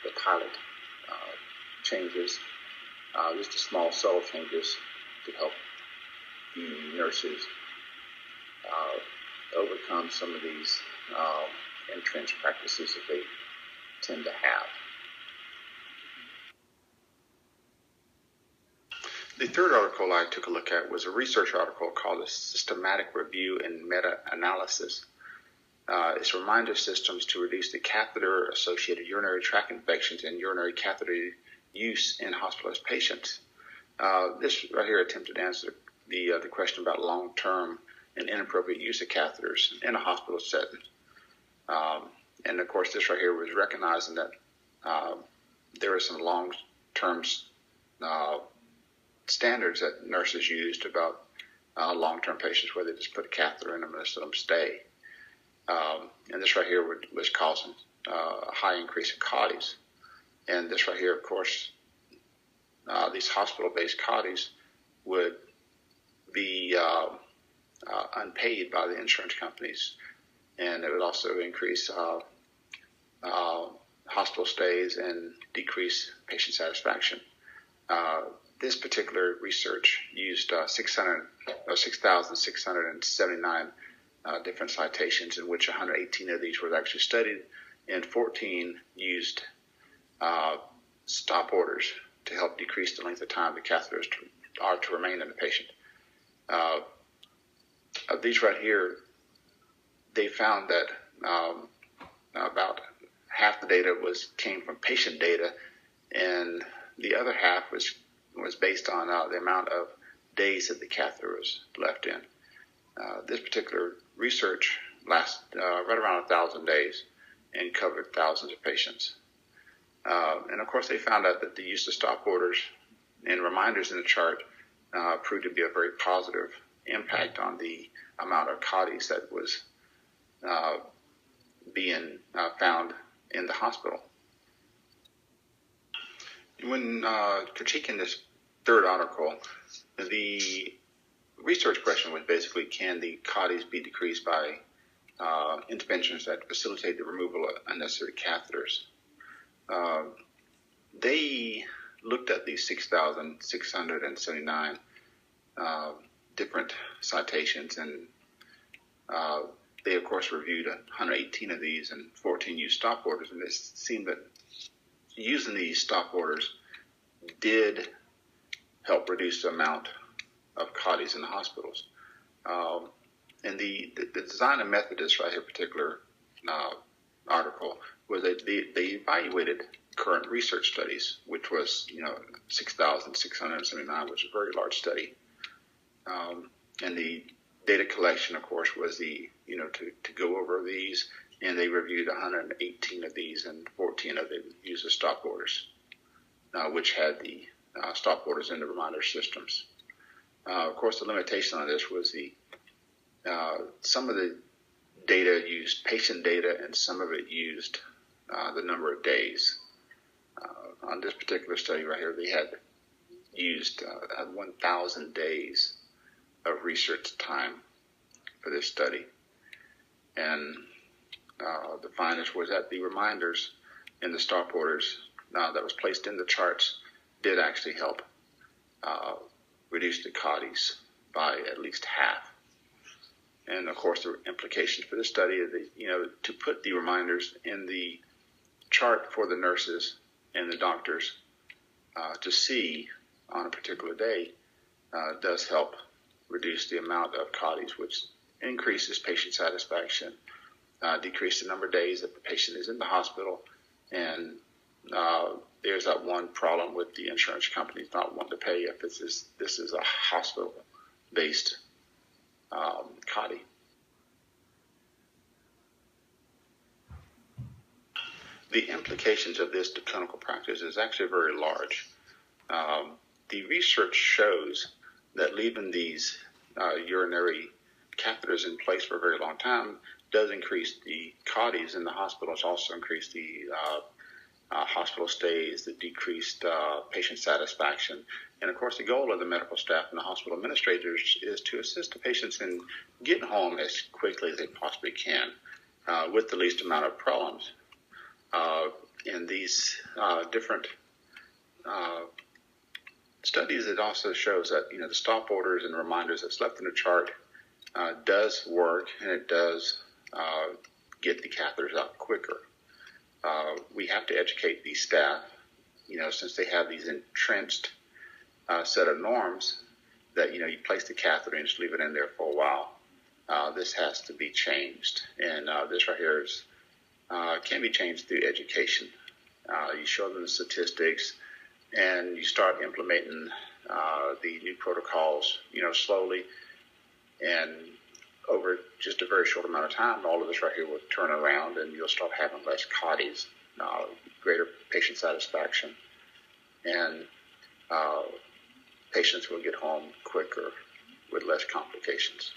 the pilot changes, just the small subtle changes to help the nurses overcome some of these entrenched practices that they tend to have. The third article I took a look at was a research article called A Systematic Review and Meta-Analysis. It's reminder systems to reduce the catheter-associated urinary tract infections and urinary catheter use in hospitalized patients. This right here attempted to answer the question about long-term and inappropriate use of catheters in a hospital setting. And of course, this right here was recognizing that there are some long-term standards that nurses used about long-term patients, where they just put a catheter in them and just let them stay. And this right here was causing a high increase in CAUTIs. And this right here, of course, these hospital-based CAUTIs would be unpaid by the insurance companies. And it would also increase hospital stays and decrease patient satisfaction. This particular research used 6,679 different citations, in which 118 of these were actually studied, and 14 used stop orders to help decrease the length of time the catheters are to remain in the patient. Of these right here, they found that about half the data came from patient data, and the other half was based on the amount of days that the catheter was left in. This particular research lasted right around 1,000 days and covered thousands of patients. And of course, they found out that the use of stop orders and reminders in the chart proved to be a very positive impact on the amount of CAUTIs that was being found in the hospital. When critiquing this third article, the research question was basically, can the CAUTIs be decreased by interventions that facilitate the removal of unnecessary catheters? They looked at these 6,679 different citations, and they, of course, reviewed 118 of these, and 14 used stop orders. And it seemed that using these stop orders did help reduce the amount of CAUTIs in the hospitals. And the design and method of this right here particular article was that they evaluated current research studies, which was 6,679, which is a very large study. And the data collection, of course, was to go over these, and they reviewed 118 of these, and 14 of them used the stop orders, which had the stop orders in the reminder systems. Of course, the limitation on this was some of the data used patient data, and some of it used the number of days. On this particular study right here, they had used 1,000 days of research time for this study. And the findings was that the reminders in the stop orders that was placed in the charts did actually help reduce the CAUTIs by at least half. And of course, the implications for this study is that, to put the reminders in the chart for the nurses and the doctors to see on a particular day does help reduce the amount of CAUTIs, which increases patient satisfaction, decrease the number of days that the patient is in the hospital, and there's that one problem with the insurance companies not wanting to pay if this is a hospital-based CAUTI. The implications of this to clinical practice is actually very large. The research shows that leaving these urinary catheters in place for a very long time does increase the CAUTIs in the hospitals, also increase the hospital stays, the decreased patient satisfaction. And of course, the goal of the medical staff and the hospital administrators is to assist the patients in getting home as quickly as they possibly can with the least amount of problems. in these different studies, it also shows that the stop orders and reminders that's left in the chart does work, and it does get the catheters out quicker. We have to educate these staff, since they have these entrenched set of norms that you place the catheter and just leave it in there for a while. This has to be changed, and this right here is can be changed through education. You show them the statistics, and you start implementing the new protocols, slowly, and over just a very short amount of time, all of this right here will turn around, and you'll start having less CAUTIs, greater patient satisfaction, and patients will get home quicker with less complications.